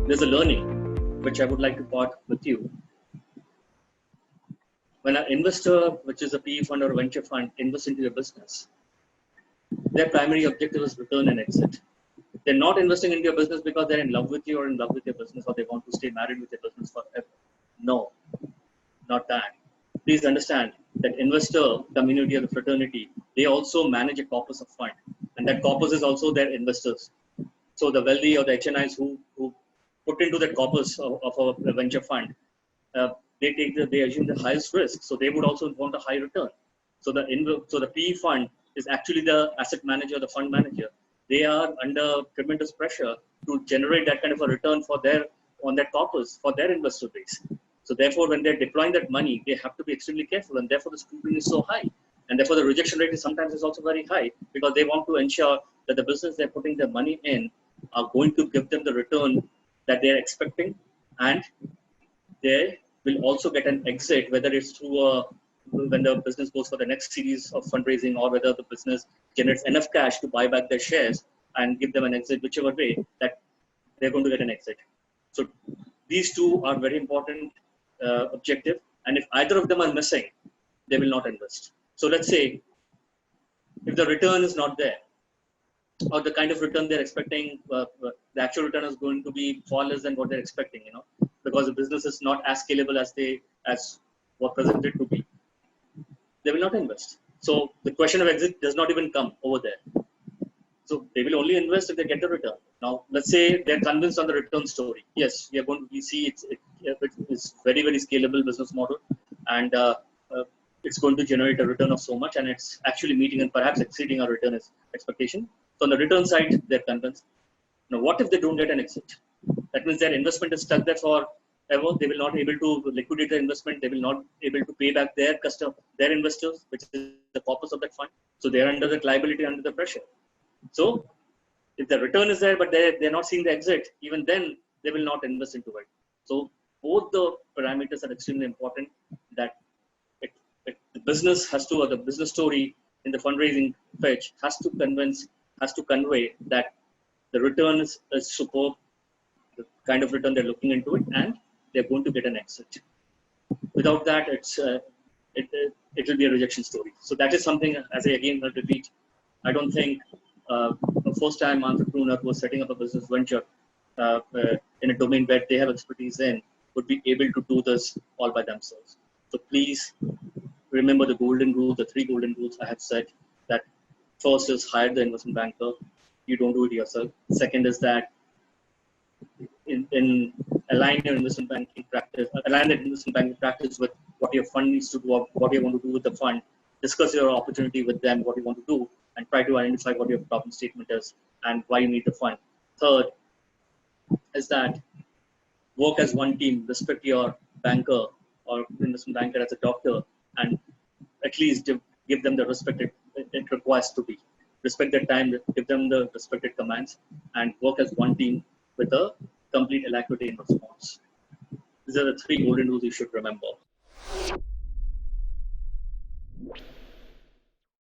there's a learning which I would like to part with you. When an investor, which is a PE fund or a venture fund, invests into your business, their primary objective is return and exit. They're not investing into your business because they're in love with you or in love with your business or they want to stay married with your business forever. No, not that. Please understand that investor community or the fraternity, they also manage a corpus of fund. And that corpus is also their investors. So the wealthy or the HNIs who put into that corpus of a venture fund, they assume the highest risk. So they would also want a high return. So the PE fund is actually the asset manager, the fund manager. They are under tremendous pressure to generate that kind of a return on that corpus for their investor base. So therefore, when they're deploying that money, they have to be extremely careful, and therefore the scrutiny is so high, and therefore the rejection rate is sometimes also very high because they want to ensure that the business they're putting their money in are going to give them the return that they're expecting, and they will also get an exit, whether it's through when the business goes for the next series of fundraising, or whether the business generates enough cash to buy back their shares and give them an exit, whichever way, that they're going to get an exit. So these two are very important objective, and if either of them are missing, they will not invest. So let's say if the return is not there, or the kind of return they're expecting, the actual return is going to be far less than what they're expecting, because the business is not as scalable as what presented to be, they will not invest. So the question of exit does not even come over there. So they will only invest if they get the return. Now, let's say they're convinced on the return story. Yes, we see it's very, very scalable business model, and it's going to generate a return of so much, and it's actually meeting and perhaps exceeding our return expectation. So on the return side, they're convinced. Now, what if they don't get an exit? That means their investment is stuck there forever. They will not be able to liquidate the investment. They will not be able to pay back their investors, which is the purpose of that fund. So they're under that liability, under the pressure. So if the return is there, but they're not seeing the exit, even then they will not invest into it. So both the parameters are extremely important, that the business has to, or the business story in the fundraising pitch has to convey that the return is superb, the kind of return they're looking into it, and they're going to get an exit. Without that, it will be a rejection story. So that is something, as I again repeat, I don't think a first-time entrepreneur who is setting up a business venture in a domain where they have expertise in would be able to do this all by themselves. So please remember the golden rule, the 3 golden rules I have said. That first is hire the investment banker. You don't do it yourself. Second is that in align your investment banking practice, align the investment banking practice with what your fund needs to do, or what you want to do with the fund. Discuss your opportunity with them, what you want to do, and try to identify what your problem statement is and why you need the fund. Third is that work as one team, respect your banker or investment banker as a doctor, and at least give them the respect it requires to be. Respect their time, give them the respected commands, and work as one team with a complete alacrity in response. These are the 3 golden rules you should remember.